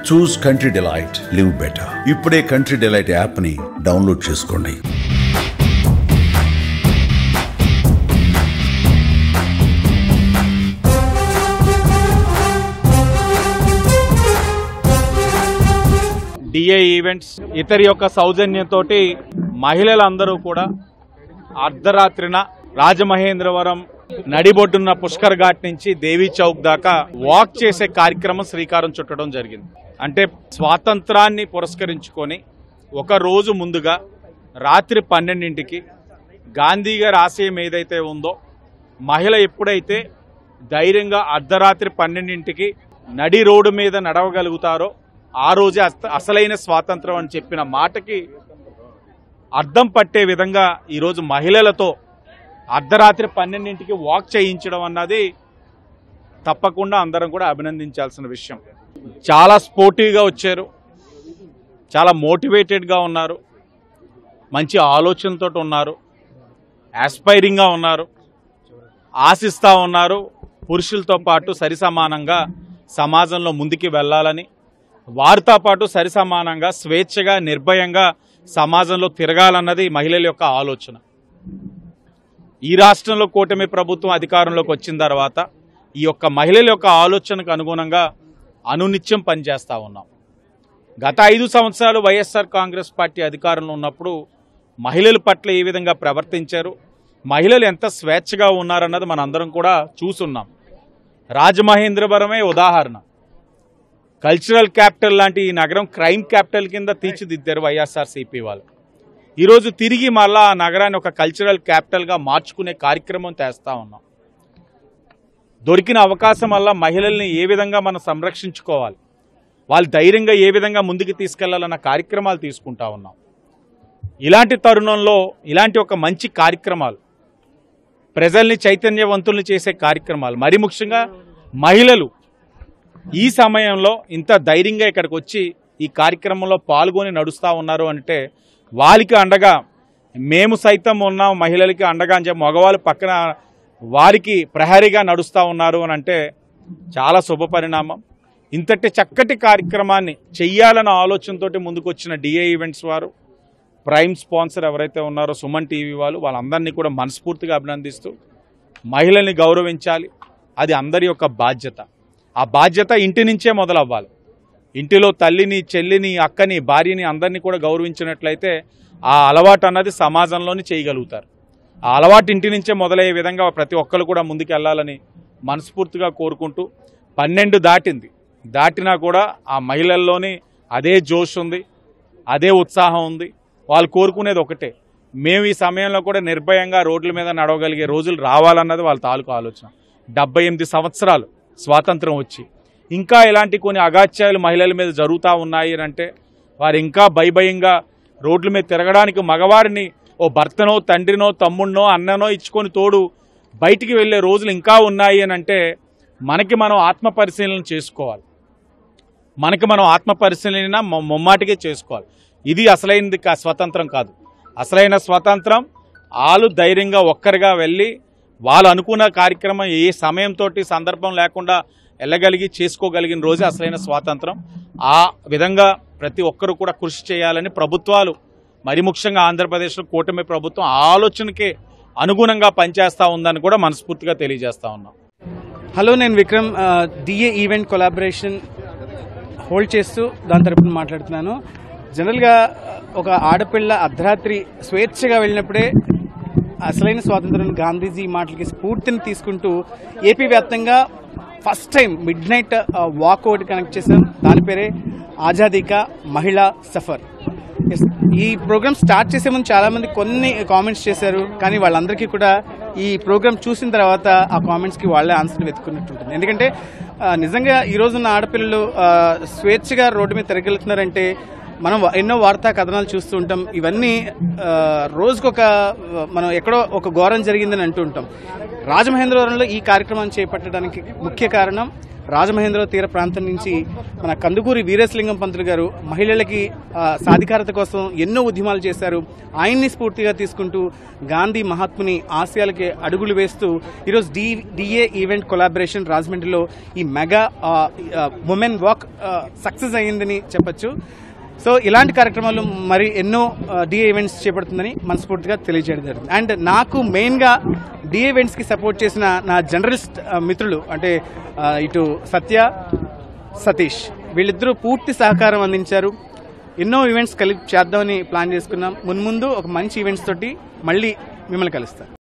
చూస్ country delight, live better. ఇప్పుడే country delight app ని download చేసుకోండి. డిఏ ఈవెంట్స్ ఇతరి యొక్క సౌజన్యంతో మహిళలందరూ కూడా అర్ధరాత్రిన రాజమహేంద్రవరం నడిబొడ్డున్న పుష్కర్ ఘాట్ నుంచి దేవీ చౌక్ దాకా వాక్ చేసే కార్యక్రమం శ్రీకారం చుట్టడం జరిగింది. అంటే స్వాతంత్రాన్ని పురస్కరించుకొని ఒక రోజు ముందుగా రాత్రి 12ంటికి గాంధీ గారి ఆశయం ఏదైతే ఉందో, మహిళ ఎప్పుడైతే ధైర్యంగా అర్ధరాత్రి 12ంటికి నడి రోడ్డు మీద నడవగలుగుతారో ఆ రోజే అసలైన స్వాతంత్రం అని చెప్పిన మాటకి అర్థం పట్టే విధంగా ఈరోజు మహిళలతో అర్ధరాత్రి 12ంటికి వాక్ చేయించడం అన్నది తప్పకుండా అందరం కూడా అభినందించాల్సిన విషయం. చాలా స్పోర్టివ్గా వచ్చారు, చాలా మోటివేటెడ్గా ఉన్నారు, మంచి ఆలోచనతో ఉన్నారు, ఆస్పైరింగ్గా ఉన్నారు, ఆశిస్తూ ఉన్నారు పురుషులతో పాటు సరిసమానంగా సమాజంలో ముందుకు వెళ్ళాలని, వారితో పాటు సరిసమానంగా స్వేచ్ఛగా నిర్భయంగా సమాజంలో తిరగాలన్నది మహిళల యొక్క ఆలోచన. ఈ రాష్ట్రంలో కూటమి ప్రభుత్వం అధికారంలోకి వచ్చిన తర్వాత ఈ యొక్క మహిళల యొక్క ఆలోచనకు అనుగుణంగా అనునిత్యం పనిచేస్తూ ఉన్నాం. గత 5 సంవత్సరాలు వైఎస్ఆర్ కాంగ్రెస్ పార్టీ అధికారంలో ఉన్నప్పుడు మహిళల పట్ల ఏ విధంగా ప్రవర్తించారు, మహిళలు ఎంత స్వేచ్ఛగా ఉన్నారన్నది మనందరం కూడా చూసున్నాం. రాజమహేంద్రవరమే ఉదాహరణ. కల్చరల్ క్యాపిటల్ లాంటి ఈ నగరం క్రైమ్ క్యాపిటల్ కింద తీర్చిదిద్దారు వైఎస్ఆర్సీపీ వాళ్ళు. ఈరోజు తిరిగి మళ్ళా ఆ నగరాన్ని ఒక కల్చరల్ క్యాపిటల్గా మార్చుకునే కార్యక్రమం చేస్తూ ఉన్నాం. దొరికిన అవకాశం వల్ల మహిళల్ని ఏ విధంగా మనం సంరక్షించుకోవాలి, వాళ్ళు ధైర్యంగా ఏ విధంగా ముందుకు తీసుకెళ్లాలన్న కార్యక్రమాలు తీసుకుంటా ఉన్నాం. ఇలాంటి తరుణంలో ఇలాంటి ఒక మంచి కార్యక్రమాలు, ప్రజల్ని చైతన్యవంతుల్ని చేసే కార్యక్రమాలు, మరి ముఖ్యంగా మహిళలు ఈ సమయంలో ఇంత ధైర్యంగా ఇక్కడికి వచ్చి ఈ కార్యక్రమంలో పాల్గొని నడుస్తూ ఉన్నారు అంటే వాళ్ళకి అండగా మేము సైతం ఉన్నాం, మహిళలకి అండగా అని చెప్పి మగవాళ్ళు పక్కన వారికి ప్రహరీగా నడుస్తూ ఉన్నారు అని అంటే చాలా శుభ పరిణామం. ఇంతటి చక్కటి కార్యక్రమాన్ని చెయ్యాలన్న ఆలోచనతో ముందుకు వచ్చిన డిఏ ఈవెంట్స్ వారు, ప్రైమ్ స్పాన్సర్ ఎవరైతే ఉన్నారో సుమన్ టీవీ వాళ్ళు, వాళ్ళందరినీ కూడా మనస్ఫూర్తిగా అభినందిస్తూ మహిళల్ని గౌరవించాలి, అది అందరి యొక్క బాధ్యత. ఆ బాధ్యత ఇంటి నుంచే మొదలవ్వాలి. ఇంటిలో తల్లిని, చెల్లిని, అక్కని, భార్యని అందరినీ కూడా గౌరవించినట్లయితే ఆ అలవాటు అన్నది సమాజంలోని చేయగలుగుతారు. ఆ అలవాటు ఇంటి నుంచే మొదలయ్యే విధంగా ప్రతి ఒక్కరు కూడా ముందుకు వెళ్ళాలని మనస్ఫూర్తిగా కోరుకుంటూ, 12 దాటినా కూడా ఆ మహిళల్లోని అదే జోష్ ఉంది, అదే ఉత్సాహం ఉంది. వాళ్ళు కోరుకునేది ఒకటే, మేము ఈ సమయంలో కూడా నిర్భయంగా రోడ్ల మీద నడవగలిగే రోజులు రావాలన్నది వాళ్ళ తాలూకు ఆలోచన. 78 సంవత్సరాలు స్వాతంత్రం వచ్చి ఇంకా ఇలాంటి కొన్ని అగాత్యాలు మహిళల మీద జరుగుతూ ఉన్నాయి అంటే వారు ఇంకా భయంగా రోడ్ల మీద తిరగడానికి మగవారిని ఓ భర్తనో, తండ్రినో, తమ్ముడినో, అన్ననో ఇచ్చుకొని తోడు బయటికి వెళ్లే రోజులు ఇంకా ఉన్నాయి అని అంటే మనకి మనం ఆత్మపరిశీలన చేసుకోవాలి. మనకి మనం ఆత్మపరిశీలన ముమ్మాటికే చేసుకోవాలి. ఇది అసలైనది స్వతంత్రం కాదు. అసలైన స్వతంత్రం వాళ్ళు ధైర్యంగా ఒక్కరిగా వెళ్ళి వాళ్ళు అనుకున్న కార్యక్రమం ఏ సమయంతో సందర్భం లేకుండా వెళ్ళగలిగి చేసుకోగలిగిన రోజే అసలైన స్వాతంత్రం. ఆ విధంగా ప్రతి ఒక్కరూ కూడా కృషి చేయాలని ప్రభుత్వాలు, మరి ముఖ్యంగా ఆంధ్రప్రదేశ్లో కూటమి ప్రభుత్వం ఆలోచనకే అనుగుణంగా పనిచేస్తూ ఉందని కూడా మనస్ఫూర్తిగా తెలియజేస్తా ఉన్నాం. హలో, నేను Vikram. DA event collaboration hold చేస్తూ దాని తరపున మాట్లాడుతున్నాను. జనరల్గా ఒక ఆడపిల్ల అర్ధరాత్రి స్వేచ్ఛగా వెళ్ళినప్పుడే అసలైన స్వాతంత్రం, గాంధీజీ మాటలకి స్ఫూర్తిని తీసుకుంటూ ఏపీ వ్యాప్తంగా first time mid night walk ఒకటి కనెక్ట్ చేశాం. దాని పేరే ఆజాదీ కా మహిళా సఫర్. ఈ ప్రోగ్రామ్ స్టార్ట్ చేసే ముందు చాలా మంది కొన్ని కామెంట్స్ చేశారు, కానీ వాళ్ళందరికీ కూడా ఈ ప్రోగ్రామ్ చూసిన తర్వాత ఆ కామెంట్స్కి వాళ్ళే ఆన్సర్ వెతుకున్నట్టు ఉంటుంది. ఎందుకంటే నిజంగా ఈ రోజున్న ఆడపిల్లలు స్వేచ్ఛగా రోడ్డు మీద తిరగలుగుతున్నారంటే మనం ఎన్నో వార్తా కథనాలు చూస్తూ ఉంటాం. ఇవన్నీ రోజుకొక మనం ఎక్కడో ఒక ఘోరం జరిగిందని అంటూ ఉంటాం. రాజమహేంద్రవరంలో ఈ కార్యక్రమాన్ని చేపట్టడానికి ముఖ్య కారణం రాజమహేంద్ర తీర ప్రాంతం నుంచి మన కందుకూరి వీరేశలింగం పంతులు గారు మహిళలకి సాధికారత కోసం ఎన్నో ఉద్యమాలు చేశారు. ఆయన్ని స్ఫూర్తిగా తీసుకుంటూ గాంధీ మహాత్ముని ఆశయాలకి అడుగులు వేస్తూ ఈరోజు డిఏ ఈవెంట్ కొలాబరేషన్ రాజమండ్రిలో ఈ మెగా ఉమెన్ వాక్ సక్సెస్ అయ్యిందని చెప్పొచ్చు. సో ఇలాంటి కార్యక్రమాలు మరి ఎన్నో డిఏ ఈవెంట్స్ చేపడుతుందని మనస్ఫూర్తిగా తెలియజేయడం జరిగింది. అండ్ నాకు మెయిన్గా డిఏ ఈవెంట్స్కి సపోర్ట్ చేసిన నా జర్నలిస్ట్ మిత్రులు అంటే ఇటు సత్య, సతీష్ వీళ్ళిద్దరూ పూర్తి సహకారం అందించారు. ఎన్నో ఈవెంట్స్ కలిపి చేద్దామని ప్లాన్ చేసుకున్నాం. మున్ముందు ఒక మంచి ఈవెంట్స్ తోటి మళ్ళీ మిమ్మల్ని కలుస్తాను.